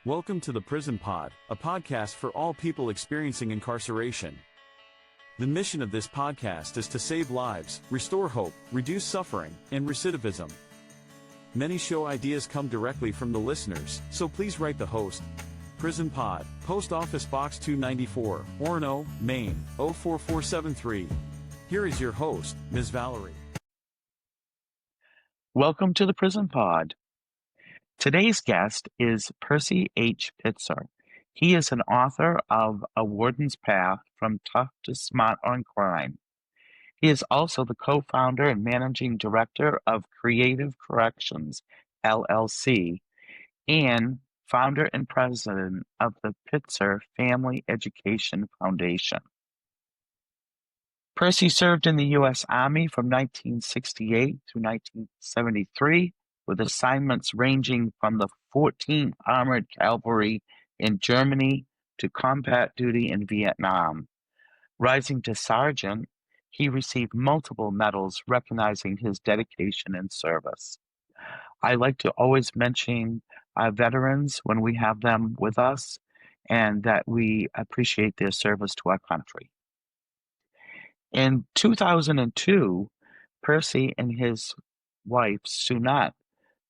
Welcome to the Prison Pod, a podcast for all people experiencing incarceration. The mission of this podcast is to save lives, restore hope, reduce suffering, and recidivism. Many show ideas come directly from the listeners, so please write the host. Prison Pod, Post Office Box 294, Orono, Maine, 04473. Here is your host, Ms. Valerie. Welcome to the Prison Pod. Today's guest is Percy H. Pitzer. He is an author of A Warden's Path from Tough to Smart on Crime. He is also the co-founder and managing director of Creative Corrections, LLC, and founder and president of the Pitzer Family Education Foundation. Percy served in the U.S. Army from 1968 to 1973, with assignments ranging from the 14th Armored Cavalry in Germany to combat duty in Vietnam. Rising to sergeant, he received multiple medals recognizing his dedication and service. I like to always mention our veterans when we have them with us, and that we appreciate their service to our country. In 2002, Percy and his wife, Sunat,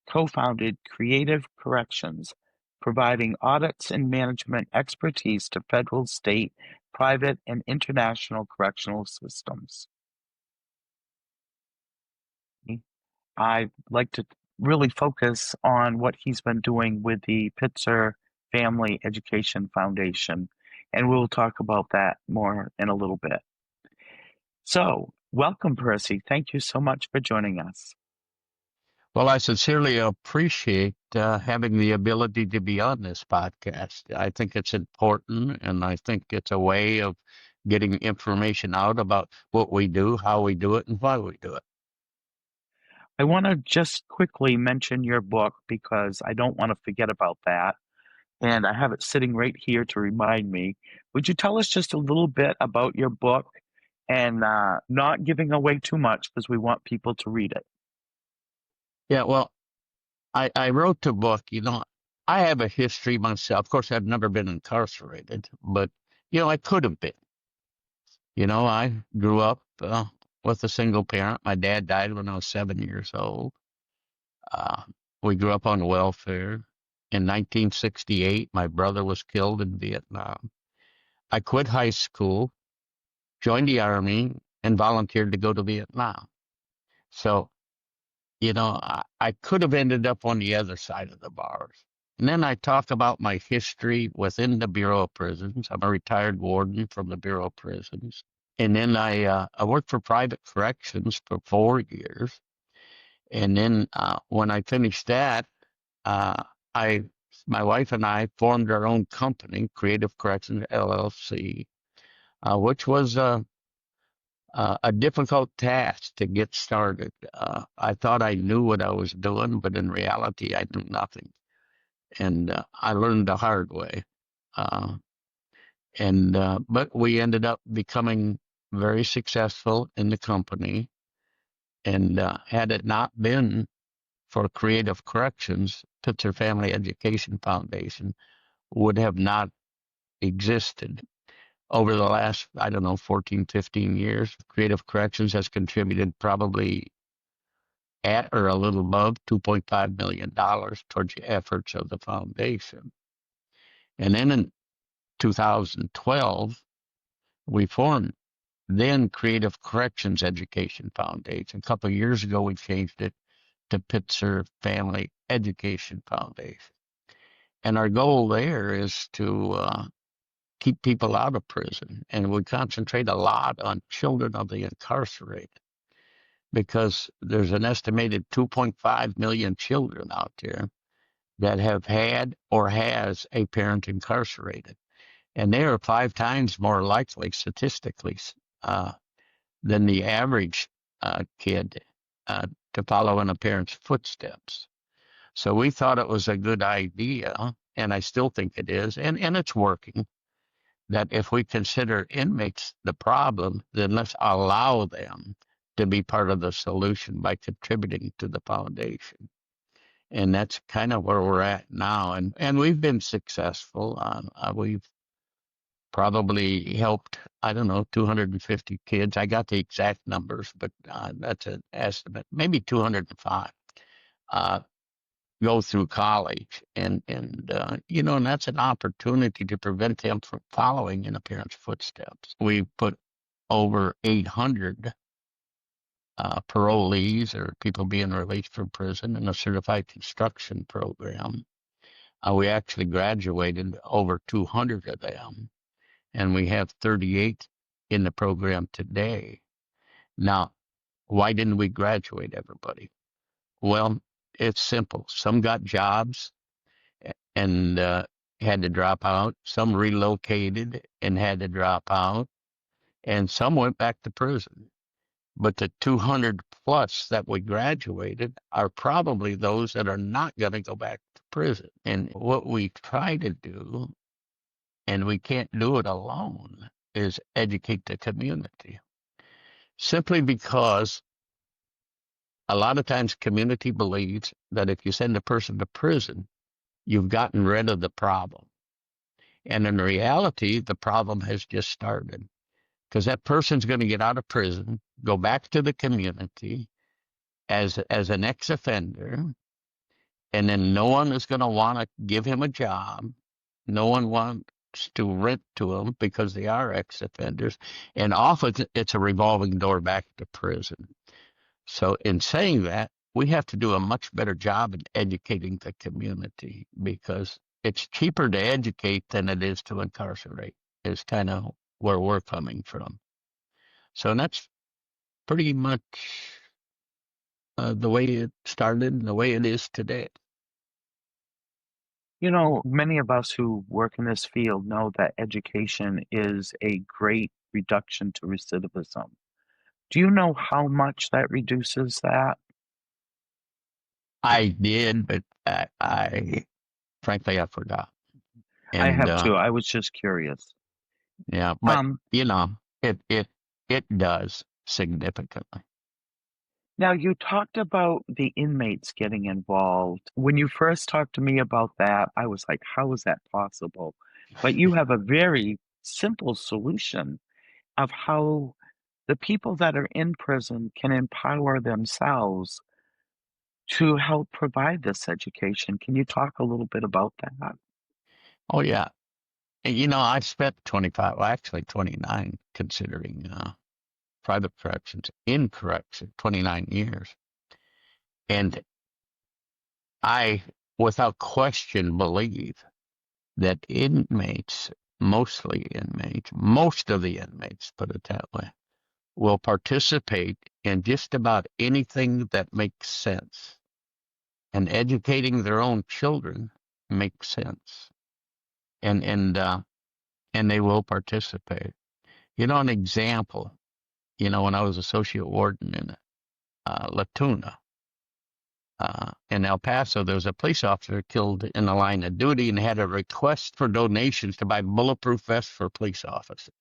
co-founded Creative Corrections, providing audits and management expertise to federal, state, private, and international correctional systems. I'd like to really focus on what he's been doing with the Pitzer Family Education Foundation, and we'll talk about that more in a little bit. So, welcome, Percy. Thank you so much for joining us. Well, I sincerely appreciate having the ability to be on this podcast. I think it's important, and I think it's a way of getting information out about what we do, how we do it, and why we do it. I want to just quickly mention your book because I don't want to forget about that. And I have it sitting right here to remind me. Would you tell us just a little bit about your book and not giving away too much because we want people to read it? Yeah, well, I wrote the book. I have a history myself. Of course, I've never been incarcerated, but, I could have been. I grew up with a single parent. My dad died when I was 7 years old. We grew up on welfare. In 1968, my brother was killed in Vietnam. I quit high school, joined the Army, and volunteered to go to Vietnam. So, I could have ended up on the other side of the bars. And then I talk about my history within the Bureau of Prisons. I'm a retired warden from the Bureau of Prisons. And then I worked for private corrections for 4 years. And then when I finished that, my wife and I formed our own company, Creative Corrections LLC, which was a difficult task to get started. I thought I knew what I was doing, but in reality, I knew nothing. And I learned the hard way. But we ended up becoming very successful in the company. And had it not been for Creative Corrections, Pitzer Family Education Foundation would have not existed. Over the last, 14, 15 years, Creative Corrections has contributed probably at or a little above $2.5 million towards the efforts of the foundation. And then in 2012, we formed then Creative Corrections Education Foundation. A couple of years ago, we changed it to Pitzer Family Education Foundation. And our goal there is to keep people out of prison. And we concentrate a lot on children of the incarcerated because there's an estimated 2.5 million children out there that have had or has a parent incarcerated. And they are 5 times more likely statistically than the average kid to follow in a parent's footsteps. So we thought it was a good idea, and I still think it is, and it's working, that if we consider inmates the problem, then let's allow them to be part of the solution by contributing to the foundation. And that's kind of where we're at now. And we've been successful. We've probably helped, I don't know, 250 kids. I got the exact numbers, but that's an estimate. Maybe 205 uh, go through college. And that's an opportunity to prevent them from following in a parent's footsteps. We put over 800 parolees or people being released from prison in a certified construction program. We actually graduated over 200 of them, and we have 38 in the program today. Now, why didn't we graduate everybody? Well, it's simple. Some got jobs and had to drop out. Some relocated and had to drop out. And some went back to prison. But the 200 plus that we graduated are probably those that are not going to go back to prison. And what we try to do, and we can't do it alone, is educate the community. Simply because a lot of times community believes that if you send a person to prison, you've gotten rid of the problem. And in reality, the problem has just started, because that person's going to get out of prison, go back to the community as an ex-offender, and then no one is going to want to give him a job. No one wants to rent to him because they are ex-offenders, and often it's a revolving door back to prison. So in saying that, we have to do a much better job in educating the community, because it's cheaper to educate than it is to incarcerate, is kind of where we're coming from. So that's pretty much the way it started and the way it is today. You know, many of us who work in this field know that education is a great reduction to recidivism. Do you know how much that reduces that? I did, but I frankly I forgot. I And have too. I was just curious. yeah, but Um, it does significantly. Now you talked about the inmates getting involved. When you first talked to me about that, I was like, how is that possible? But you have a very simple solution of how the people that are in prison can empower themselves to help provide this education. Can you talk a little bit about that? Oh yeah. And, I spent 25, well, actually 29, considering private corrections, in correction, 29 years. And I, without question, believe that most of the inmates, put it that way, will participate in just about anything that makes sense. And educating their own children makes sense. And they will participate. An example, when I was associate warden in La Tuna, in El Paso, there was a police officer killed in the line of duty and had a request for donations to buy bulletproof vests for police officers.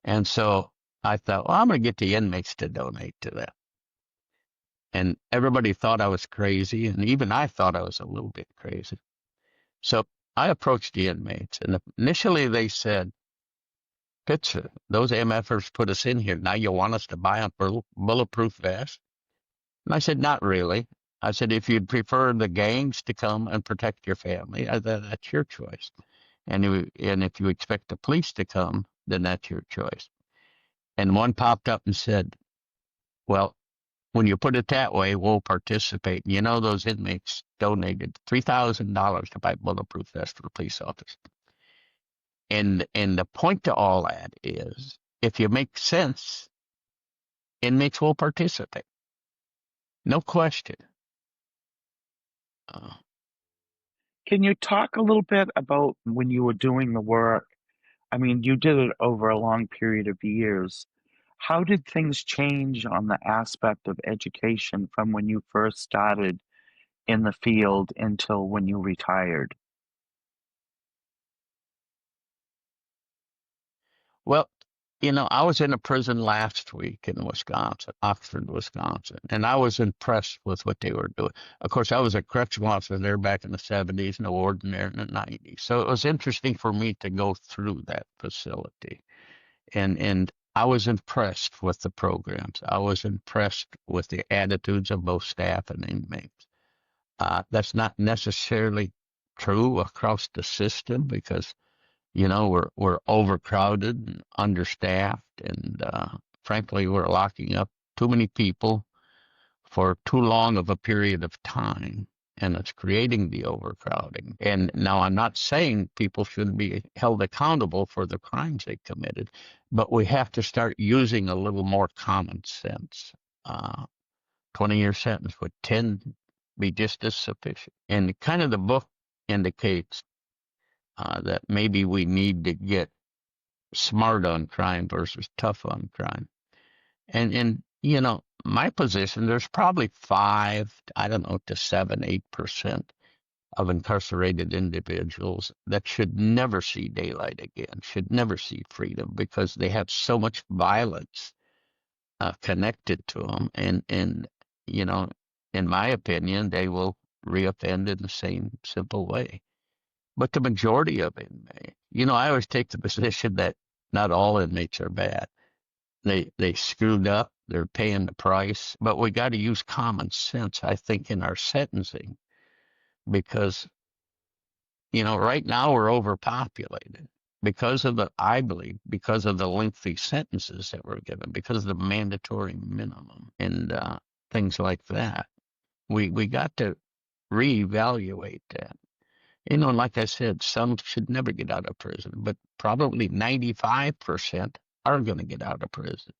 And so I thought, well, I'm going to get the inmates to donate to that. And everybody thought I was crazy, and even I thought I was a little bit crazy. So I approached the inmates, and initially they said, Pitzer, those MFers put us in here. Now you want us to buy a bulletproof vest? And I said, not really. I said, if you'd prefer the gangs to come and protect your family, that's your choice. And if you expect the police to come, then that's your choice. And one popped up and said, well, when you put it that way, we'll participate. And those inmates donated $3,000 to buy bulletproof vests for the police officers. And the point to all that is, if you make sense, inmates will participate. No question. Can you talk a little bit about when you were doing the work? I mean, you did it over a long period of years. How did things change on the aspect of education from when you first started in the field until when you retired? Well, I was in a prison last week in Wisconsin, Oxford, Wisconsin, and I was impressed with what they were doing. Of course, I was a correctional officer there back in the 70s and a warden there in the 90s. So it was interesting for me to go through that facility. And I was impressed with the programs. I was impressed with the attitudes of both staff and inmates. That's not necessarily true across the system because we're overcrowded and understaffed, and frankly, we're locking up too many people for too long of a period of time, and it's creating the overcrowding. And now I'm not saying people shouldn't be held accountable for the crimes they committed, but we have to start using a little more common sense. 20-year sentence would 10 be just as sufficient. And kind of the book indicates that maybe we need to get smart on crime versus tough on crime. And my position, there's probably 5, I don't know, to 7, 8% of incarcerated individuals that should never see daylight again, should never see freedom because they have so much violence connected to them. And in my opinion, they will reoffend in the same simple way. But the majority of inmates, I always take the position that not all inmates are bad. They screwed up. They're paying the price. But we got to use common sense, I think, in our sentencing because, right now we're overpopulated I believe, because of the lengthy sentences that we're given, because of the mandatory minimum and things like that. We got to reevaluate that. Like I said, some should never get out of prison, but probably 95% are going to get out of prison.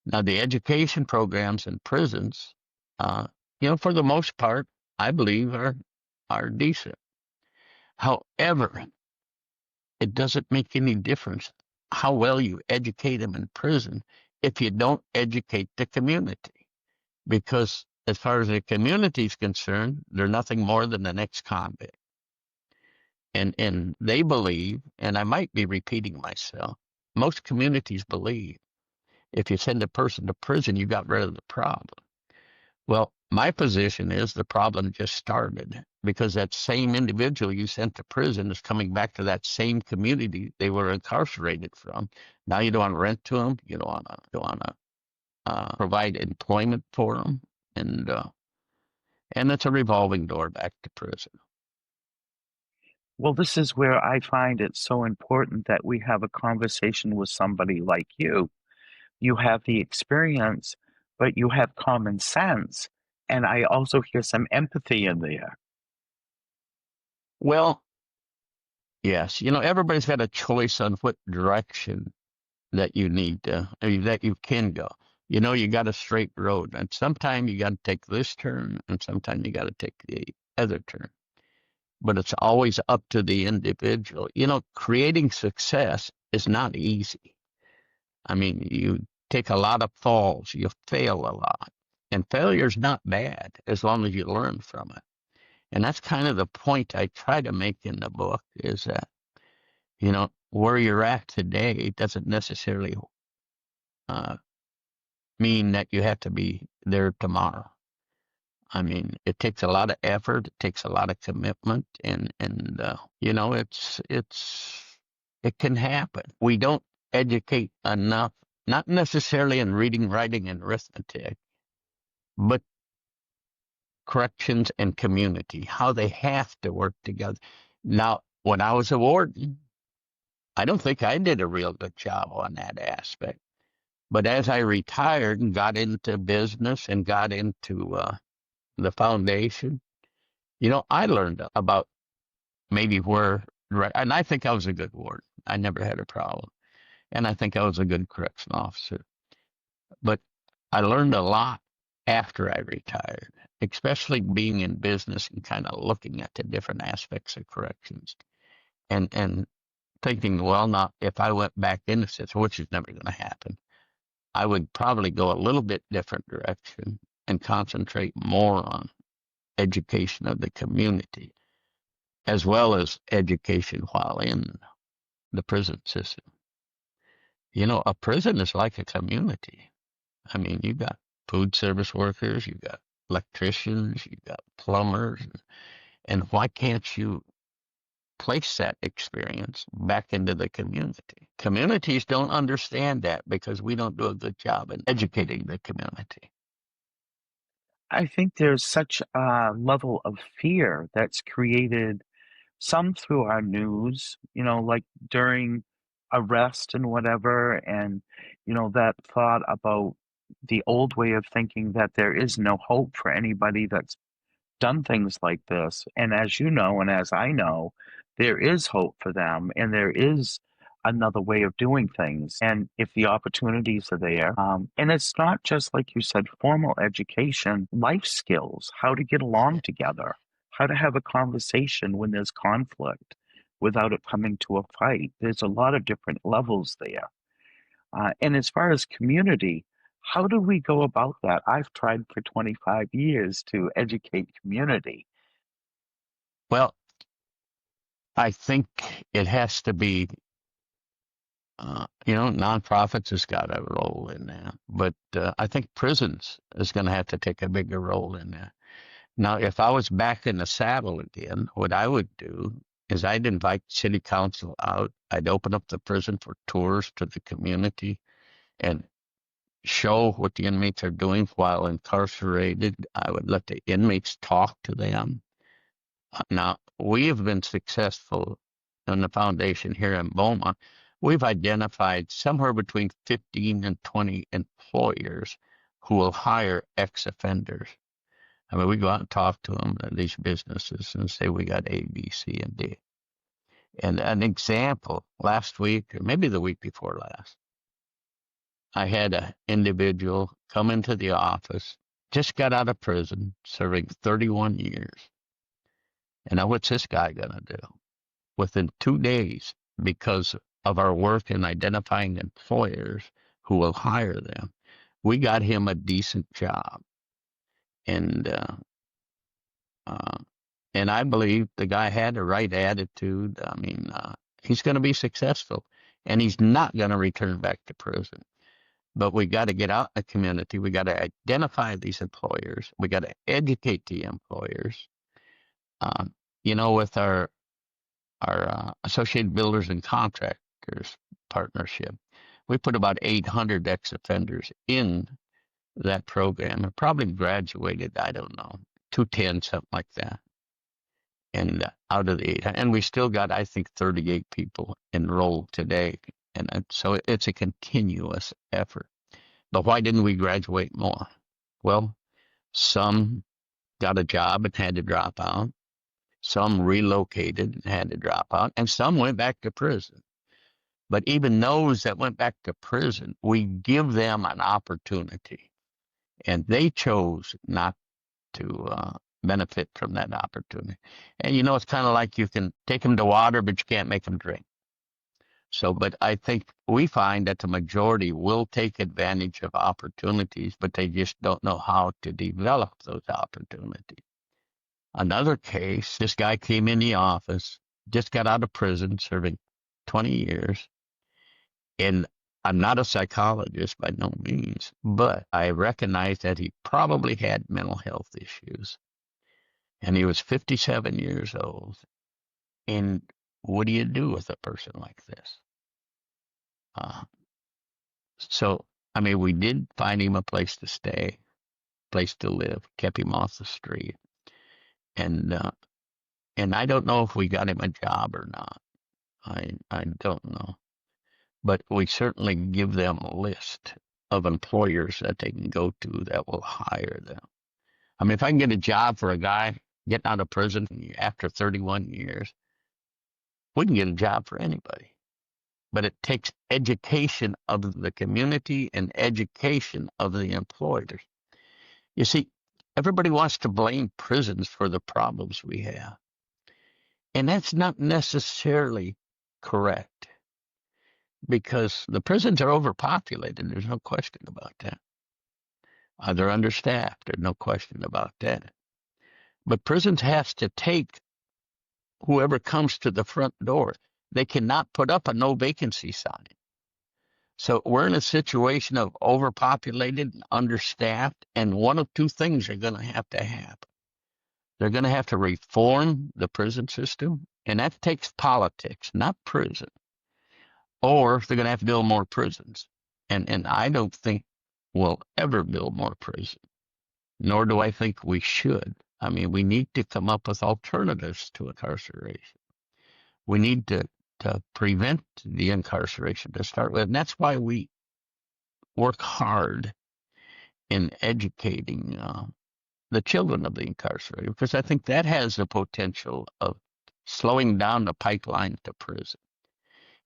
Now, the education programs in prisons, for the most part, I believe are decent. However, it doesn't make any difference how well you educate them in prison if you don't educate the community. Because as far as the community is concerned, they're nothing more than the next convict. And they believe, and I might be repeating myself, most communities believe if you send a person to prison, you got rid of the problem. Well, my position is the problem just started because that same individual you sent to prison is coming back to that same community they were incarcerated from. Now you don't want to rent to them. You don't want to provide employment for them. And it's a revolving door back to prison. Well, this is where I find it so important that we have a conversation with somebody like you. You have the experience, but you have common sense. And I also hear some empathy in there. Well, yes, everybody's got a choice on what direction that you need to, that you can go. You got a straight road, and sometimes you got to take this turn, and sometimes you got to take the other turn. But it's always up to the individual. Creating success is not easy. I mean, you take a lot of falls, you fail a lot, and failure's not bad as long as you learn from it. And that's kind of the point I try to make in the book is that, where you're at today doesn't necessarily mean that you have to be there tomorrow. I mean, it takes a lot of effort. It takes a lot of commitment, and it can happen. We don't educate enough, not necessarily in reading, writing, and arithmetic, but corrections and community, how they have to work together. Now, when I was a warden, I don't think I did a real good job on that aspect. But as I retired and got into business and got into the foundation, I learned about maybe where, right, and I think I was a good warden. I never had a problem. And I think I was a good correctional officer. But I learned a lot after I retired, especially being in business and kind of looking at the different aspects of corrections and thinking, well, now, if I went back into this, which is never going to happen, I would probably go a little bit different direction and concentrate more on education of the community, as well as education while in the prison system. A prison is like a community. I mean, you got food service workers, you got electricians, you got plumbers, and why can't you place that experience back into the community? Communities don't understand that because we don't do a good job in educating the community. I think there's such a level of fear that's created, some through our news, like during arrest and whatever, and, that thought about the old way of thinking that there is no hope for anybody that's done things like this. And as you know, and as I know, there is hope for them, and there is another way of doing things. And if the opportunities are there, and it's not just like you said, formal education, life skills, how to get along together, how to have a conversation when there's conflict without it coming to a fight. There's a lot of different levels there. And as far as community, how do we go about that? I've tried for 25 years to educate community. Well, I think it has to be, nonprofits has got a role in that, but I think prisons is going to have to take a bigger role in that. Now, if I was back in the saddle again, what I would do is I'd invite city council out. I'd open up the prison for tours to the community and show what the inmates are doing while incarcerated. I would let the inmates talk to them. Now, we have been successful in the foundation here in Beaumont. We've identified somewhere between 15 and 20 employers who will hire ex-offenders. I mean, we go out and talk to them, these businesses, and say we got A, B, C, and D. And an example, last week, or maybe the week before last, I had an individual come into the office, just got out of prison, serving 31 years. And now what's this guy going to do? Within 2 days, because of our work in identifying employers who will hire them, we got him a decent job. And I believe the guy had the right attitude. I mean, he's going to be successful, and he's not going to return back to prison. But we got to get out in the community. We got to identify these employers. We got to educate the employers. With our Associated Builders and Contractors partnership, we put about 800 ex-offenders in that program and probably graduated, I don't know, 210, something like that. And out of the 800, and we still got, I think, 38 people enrolled today. And so it's a continuous effort. But why didn't we graduate more? Well, some got a job and had to drop out. Some relocated and had to drop out. And some went back to prison. But even those that went back to prison, we give them an opportunity. And they chose not to benefit from that opportunity. And it's kind of like you can take them to water, but you can't make them drink. So, but I think we find that the majority will take advantage of opportunities, but they just don't know how to develop those opportunities. Another case, this guy came in the office, just got out of prison, serving 20 years. And I'm not a psychologist by no means, but I recognize that he probably had mental health issues. And he was 57 years old. And what do you do with a person like this? So, I mean, we did find him a place to stay, place to live, kept him off the street. And I don't know if we got him a job or not. I don't know. But we certainly give them a list of employers that they can go to that will hire them. I mean, if I can get a job for a guy getting out of prison after 31 years, we can get a job for anybody. But it takes education of the community and education of the employers. You see, everybody wants to blame prisons for the problems we have. And that's not necessarily correct, because the prisons are overpopulated. There's no question about that. They're understaffed. There's no question about that. But prisons have to take whoever comes to the front door. They cannot put up a no vacancy sign. So we're in a situation of overpopulated, understaffed, and one of two things are going to happen. They're going to have to reform the prison system, and that takes politics, not prison. Or they're going to have to build more prisons. And I don't think we'll ever build more prisons, nor do I think we should. I mean, we need to come up with alternatives to incarceration. We need to prevent the incarceration to start with. And that's why we work hard in educating the children of the incarcerated, because I think that has the potential of slowing down the pipeline to prison.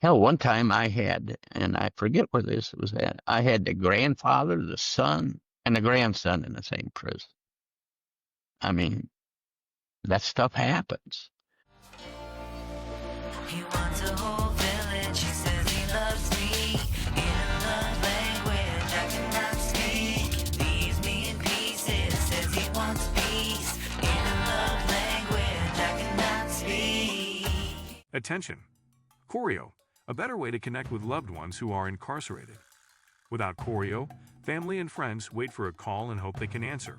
Hell, one time I had, and I forget where this was at, I had the grandfather, the son, and the grandson in the same prison. I mean, that stuff happens. He wants a whole village. He says he loves me in a love language I cannot speak. Leaves me in pieces. Says he wants peace in a love language I cannot speak. Attention! Choreo, a better way to connect with loved ones who are incarcerated. Without Choreo, family and friends wait for a call and hope they can answer.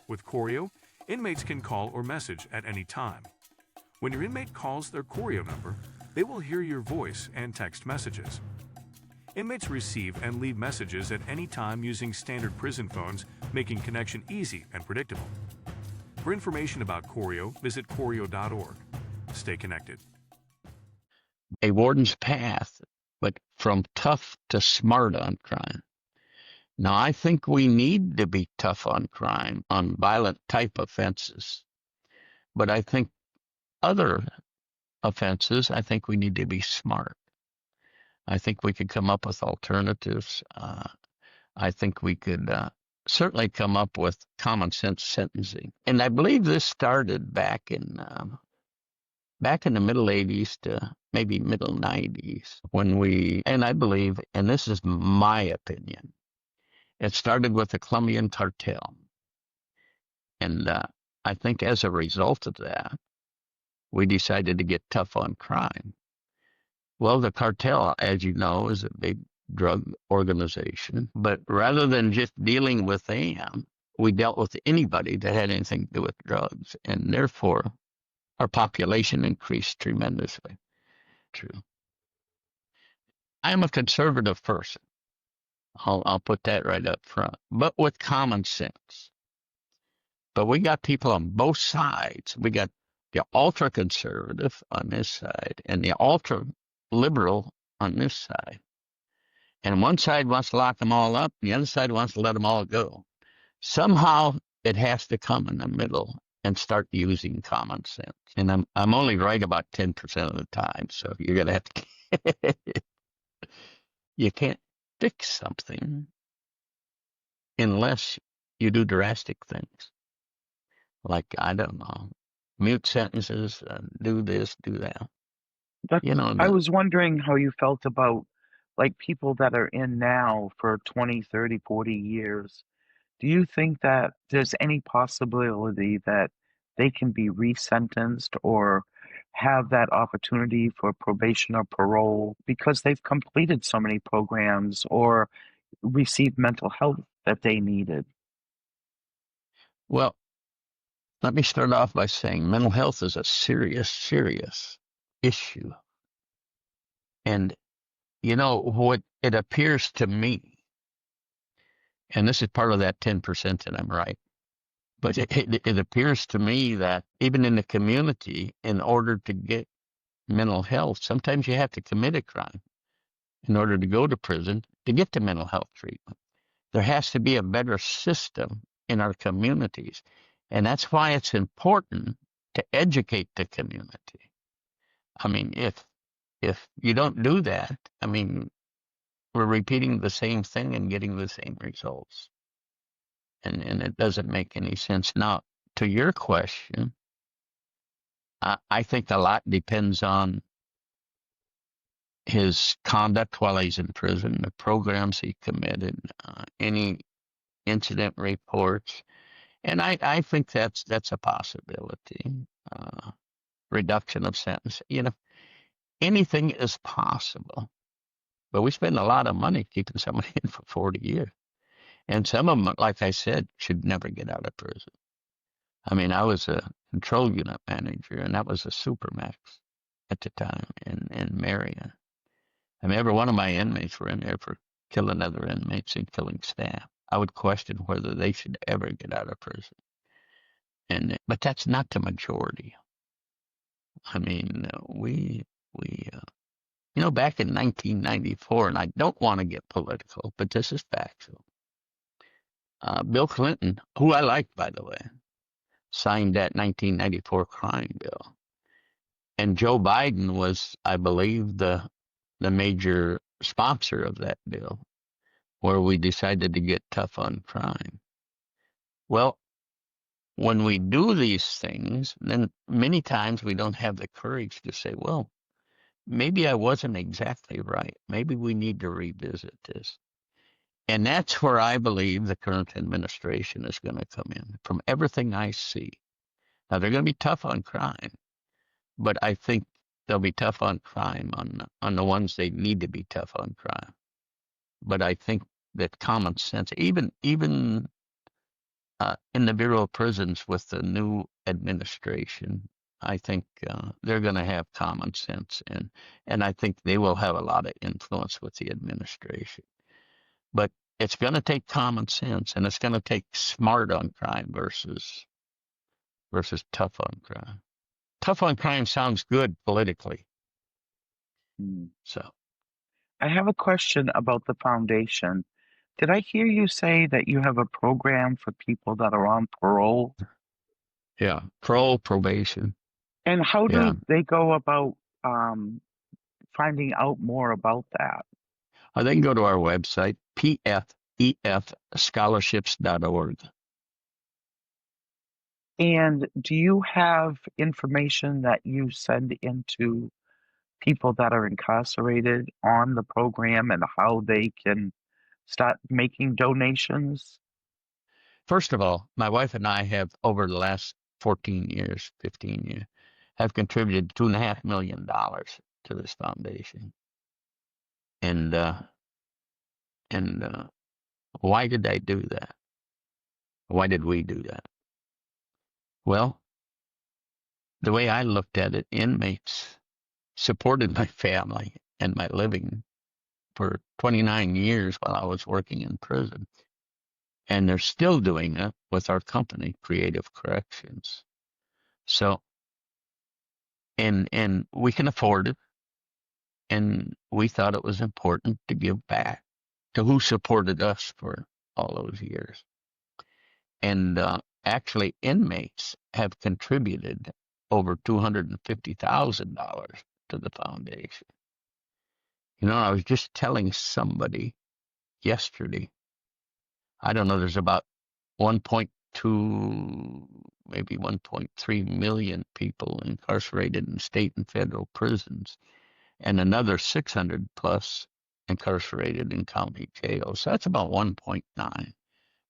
With Choreo, inmates can call or message at any time. When your inmate calls their Choreo number, they will hear your voice and text messages. Inmates receive and leave messages at any time using standard prison phones, making connection easy and predictable. For information about Choreo, visit choreo.org. Stay connected. A warden's path, but from tough to smart on crime. Now, I think we need to be tough on crime, on violent type offenses. But I think other offenses, I think we need to be smart. I think we could come up with alternatives. I think we could certainly come up with common sense sentencing. And I believe this started back in the middle 80s to maybe middle 90s when and I believe, and this is my opinion, it started with the Colombian cartel. And I think as a result of that, we decided to get tough on crime. Well, the cartel, as you know, is a big drug organization. But rather than just dealing with them, we dealt with anybody that had anything to do with drugs. And therefore, our population increased tremendously. True. I am a conservative person. I'll put that right up front, but with common sense. But we got people on both sides. We got the ultra-conservative on this side and the ultra-liberal on this side. And one side wants to lock them all up, and the other side wants to let them all go. Somehow it has to come in the middle and start using common sense. And I'm only right about 10% of the time, so you're gonna have to. You can't fix something unless you do drastic things, like I don't know, mute sentences, do this, do that. I was wondering how you felt about like people that are in now for 20, 30, 40 years. Do you think that there's any possibility that they can be resentenced or have that opportunity for probation or parole because they've completed so many programs or received mental health that they needed? Well, let me start off by saying mental health is a serious, serious issue. And, what it appears to me, and this is part of that 10% that I'm right, but it appears to me that even in the community, in order to get mental health, sometimes you have to commit a crime in order to go to prison to get the mental health treatment. There has to be a better system in our communities. And that's why it's important to educate the community. I mean, if you don't do that, I mean, we're repeating the same thing and getting the same results. And it doesn't make any sense. Now, to your question, I think a lot depends on his conduct while he's in prison, the programs he committed, any incident reports. And I think that's a possibility. Reduction of sentence. Anything is possible. But we spend a lot of money keeping somebody in for 40 years. And some of them, like I said, should never get out of prison. I mean, I was a control unit manager, and that was a supermax at the time in Marion. I mean, every one of my inmates were in there for killing other inmates and killing staff. I would question whether they should ever get out of prison. But that's not the majority. I mean, back in 1994, and I don't want to get political, but this is factual. Bill Clinton, who I like, by the way, signed that 1994 crime bill. And Joe Biden was, I believe, the major sponsor of that bill, where we decided to get tough on crime. Well, when we do these things, then many times we don't have the courage to say, well, maybe I wasn't exactly right. Maybe we need to revisit this. And that's where I believe the current administration is going to come in, from everything I see. Now, they're going to be tough on crime, but I think they'll be tough on crime on the ones they need to be tough on crime. But I think that common sense, even in the Bureau of Prisons with the new administration, I think they're going to have common sense, and I think they will have a lot of influence with the administration. But it's going to take common sense, and it's going to take smart on crime versus tough on crime. Tough on crime sounds good politically. So I have a question about the foundation. Did I hear you say that you have a program for people that are on parole? yeah, probation. And how do Yeah. they go about finding out more about that? They can go to our website, pfefscholarships.org. And do you have information that you send into people that are incarcerated on the program and how they can start making donations? First of all, my wife and I have, over the last 15 years, have contributed $2.5 million to this foundation. And why did I do that? Why did we do that? Well, the way I looked at it, inmates supported my family and my living for 29 years while I was working in prison. And they're still doing it with our company, Creative Corrections. So, and we can afford it. And we thought it was important to give back to who supported us for all those years. And actually, inmates have contributed over $250,000 to the foundation. I was just telling somebody yesterday, I don't know, there's about 1.2, maybe 1.3 million people incarcerated in state and federal prisons, and another 600 plus incarcerated in county jails. So that's about 1.9.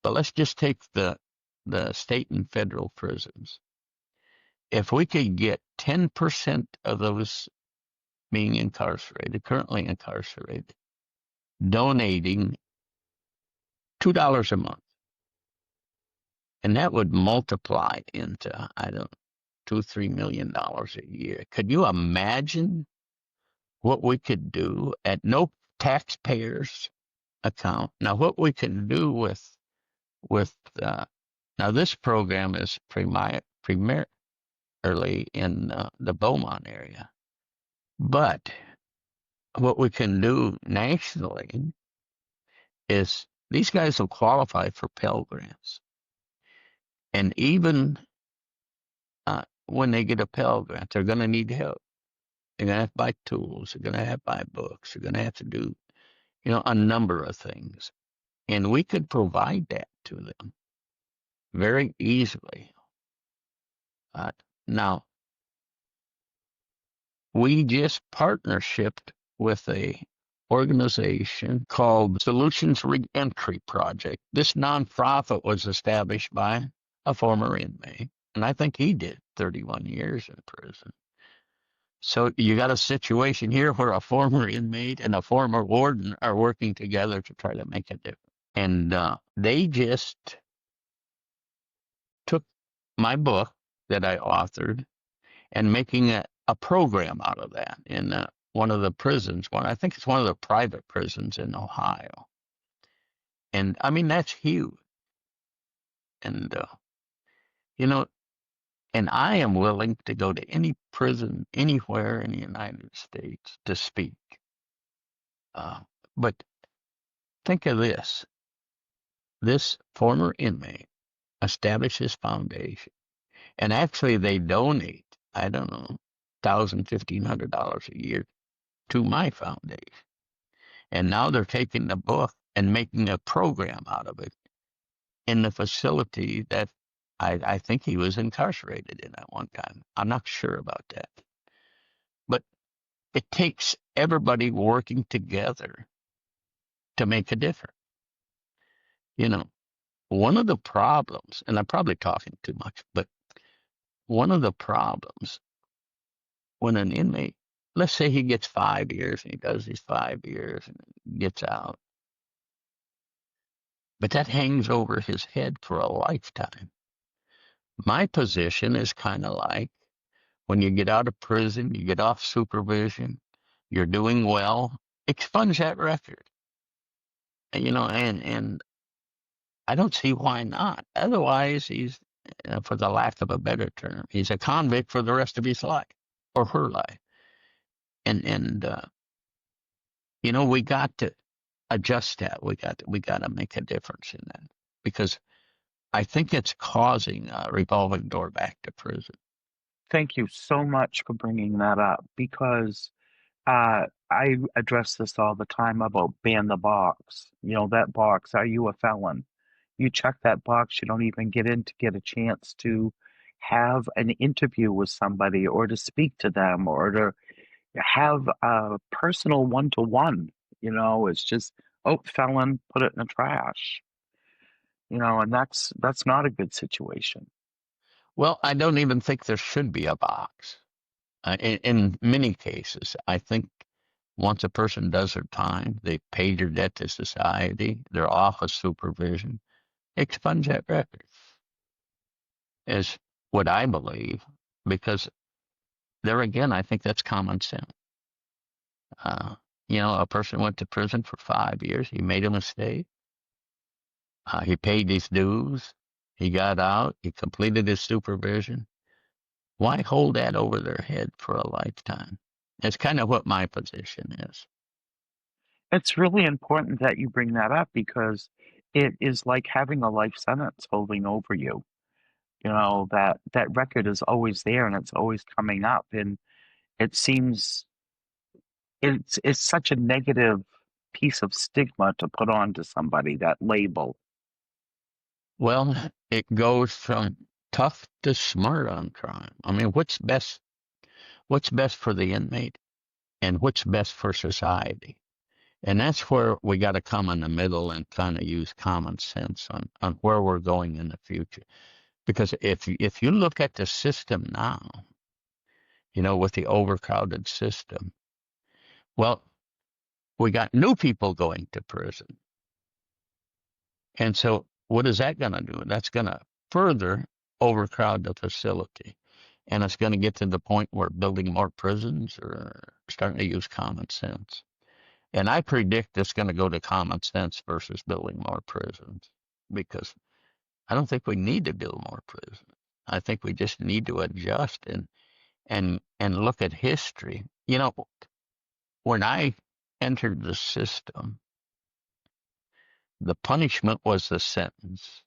But let's just take the state and federal prisons. If we could get 10% of those being incarcerated, currently incarcerated, donating $2 a month, and that would multiply into, $2-3 million a year. Could you imagine what we could do at no taxpayers' account? Now, what we can do with now this program is primarily in the Beaumont area, but what we can do nationally is these guys will qualify for Pell Grants, and even when they get a Pell Grant, they're going to need help. They're going to have to buy tools. They're going to have to buy books. They're going to have to do, a number of things. And we could provide that to them very easily. Now, we just partnershiped with a organization called Solutions Reentry Project. This nonprofit was established by a former inmate, and I think he did 31 years in prison. So you got a situation here where a former inmate and a former warden are working together to try to make a difference. And they just took my book that I authored and making a program out of that in one of the prisons. I think it's one of the private prisons in Ohio. And I mean, that's huge. And, you know, and I am willing to go to any prison anywhere in the United States to speak. But think of this. This former inmate established his foundation. And actually they donate, I don't know, $1,000, $1,500 a year to my foundation. And now they're taking the book and making a program out of it in the facility that I think he was incarcerated in at one time. I'm not sure about that. But it takes everybody working together to make a difference. You know, one of the problems, and I'm probably talking too much, but one of the problems when an inmate, let's say he gets 5 years and he does his 5 years and gets out, but that hangs over his head for a lifetime. My position is kind of like when you get out of prison, you get off supervision, you're doing well, expunge that record. And I don't see why not. Otherwise, he's, for the lack of a better term, he's a convict for the rest of his life or her life. And we got to adjust that. We got to make a difference in that because I think it's causing a revolving door back to prison. Thank you so much for bringing that up because I address this all the time about ban the box. You know, that box, are you a felon? You check that box, you don't even get in to get a chance to have an interview with somebody or to speak to them or to have a personal one-to-one. You know, it's just, oh, felon, put it in the trash. You know, and that's not a good situation. Well, I don't even think there should be a box. In many cases, I think once a person does their time, they paid their debt to society, they're off of supervision, expunge that record is what I believe, because there again, I think that's common sense. A person went to prison for 5 years. He made a mistake. He paid his dues. He got out. He completed his supervision. Why hold that over their head for a lifetime? It's kind of what my position is. It's really important that you bring that up because it is like having a life sentence holding over you. You know, that record is always there and it's always coming up. And it seems it's such a negative piece of stigma to put onto somebody, that label. Well, it goes from tough to smart on crime. I mean, what's best for the inmate and what's best for society? And that's where we got to come in the middle and kind of use common sense on where we're going in the future. Because if you look at the system now, with the overcrowded system, well, we got new people going to prison. And so what is that going to do? That's going to further overcrowd the facility. And it's going to get to the point where building more prisons or starting to use common sense. And I predict it's going to go to common sense versus building more prisons because I don't think we need to build more prisons. I think we just need to adjust and look at history. When I entered the system, the punishment was the sentence.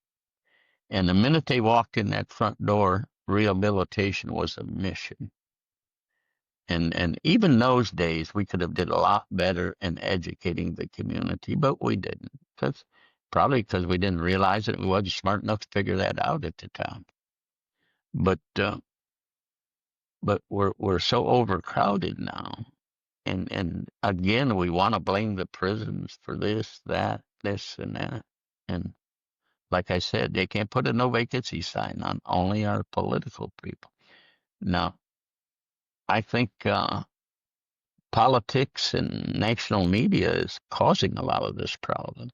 And the minute they walked in that front door, rehabilitation was a mission. And even those days, we could have did a lot better in educating the community, but we didn't. Probably because we didn't realize it. We wasn't smart enough to figure that out at the time. But we're so overcrowded now, and again, we want to blame the prisons for this, that, this, and that. And like I said, they can't put a no vacancy sign on only our political people. Now, I think politics and national media is causing a lot of this problem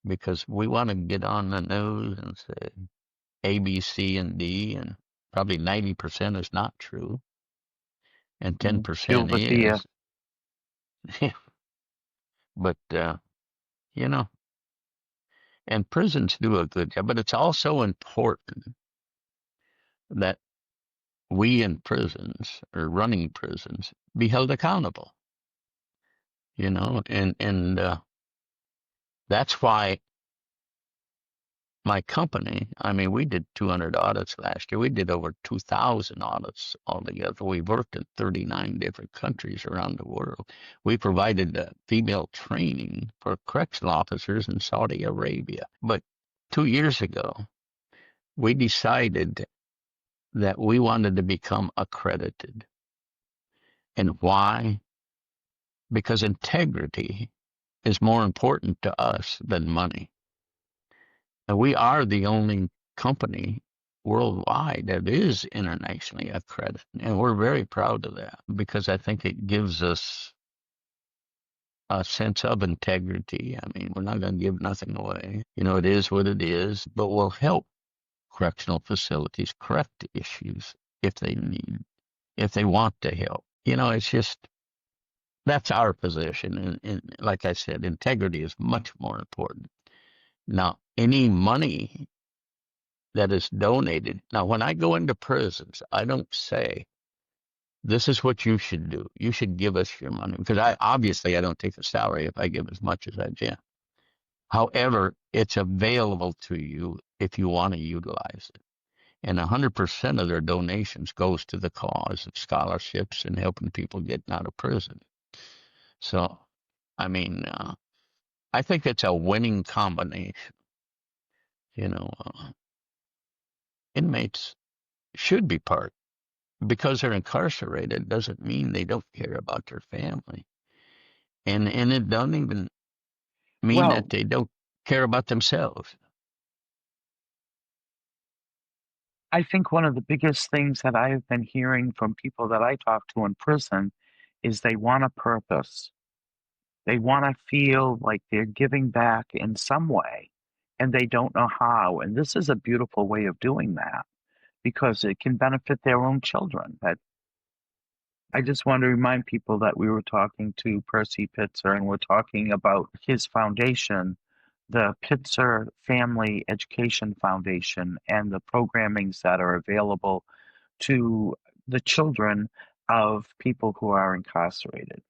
because we want to get on the news and say A, B, C, and D, and probably 90% is not true, and Fuel 10% the fear. is. But, you know, and prisons do a good job, but it's also important that we in prisons or running prisons be held accountable, and that's why my company, I mean, we did 200 audits last year. We did over 2,000 audits altogether. We worked in 39 different countries around the world. We provided female training for correctional officers in Saudi Arabia. But 2 years ago, we decided that we wanted to become accredited. And why? Because integrity is more important to us than money. And we are the only company worldwide that is internationally accredited. And we're very proud of that because I think it gives us a sense of integrity. I mean, we're not going to give nothing away. It is what it is, but we'll help correctional facilities correct issues if they want to help. It's just, that's our position. And like I said, integrity is much more important. Now, any money that is donated. Now, when I go into prisons, I don't say, this is what you should do. You should give us your money. Because I don't take a salary if I give as much as I can. However, it's available to you if you want to utilize it. And 100% of their donations goes to the cause of scholarships and helping people getting out of prison. So, I mean, I think it's a winning combination. Inmates should be part. Because they're incarcerated doesn't mean they don't care about their family. And it doesn't even mean Well, that they don't care about themselves. I think one of the biggest things that I have been hearing from people that I talk to in prison is they want a purpose. They want to feel like they're giving back in some way, and they don't know how. And this is a beautiful way of doing that because it can benefit their own children. But I just want to remind people that we were talking to Percy Pitzer and we're talking about his foundation, the Pitzer Family Education Foundation, and the programmings that are available to the children of people who are incarcerated.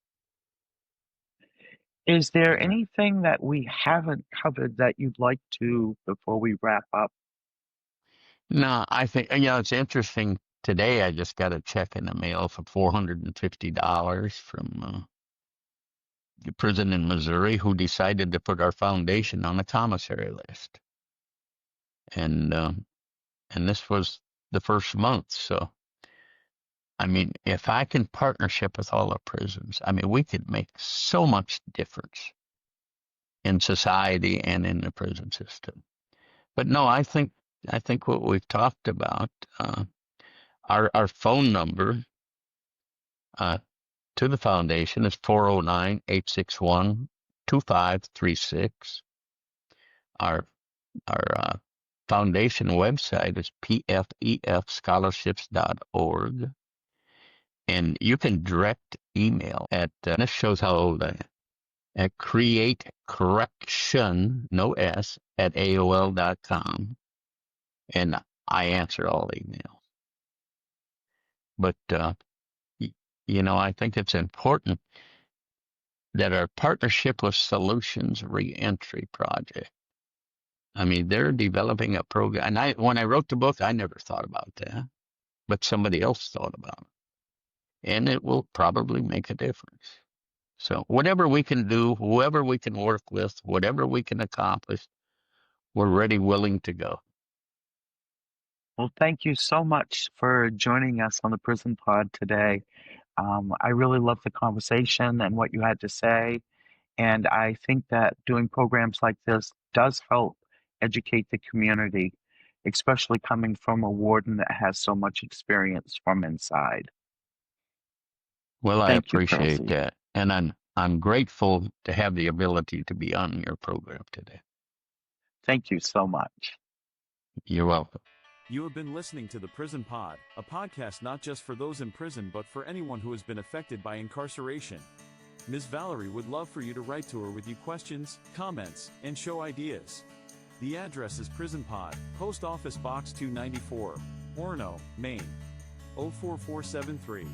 Is there anything that we haven't covered that you'd like to before we wrap up? No, I think, it's interesting. Today I just got a check in the mail for $450 from the prison in Missouri who decided to put our foundation on the commissary list. And this was the first month. So, I mean, if I can partnership with all our prisons, I mean, we could make so much difference in society and in the prison system. But no, I think what we've talked about, our phone number to the foundation is 409-861-2536. Our foundation website is pfefscholarships.org. And you can direct email at, this shows how old I am, at createcorrection, no S, at AOL.com. And I answer all emails. But, I think it's important that our partnership with Solutions Reentry Project, I mean, they're developing a program. And when I wrote the book, I never thought about that. But somebody else thought about it. And it will probably make a difference. So whatever we can do, whoever we can work with, whatever we can accomplish, we're ready, willing to go. Well, thank you so much for joining us on the Prison Pod today. I really loved the conversation and what you had to say. And I think that doing programs like this does help educate the community, especially coming from a warden that has so much experience from inside. Well, I Thank you, appreciate Percy. that. And I'm grateful to have the ability to be on your program today. Thank you so much. You're welcome. You have been listening to the Prison Pod, a podcast not just for those in prison but for anyone who has been affected by incarceration. Ms. Valerie would love for you to write to her with your questions, comments, and show ideas. The address is Prison Pod, Post Office Box 294, Orono, Maine. 04473.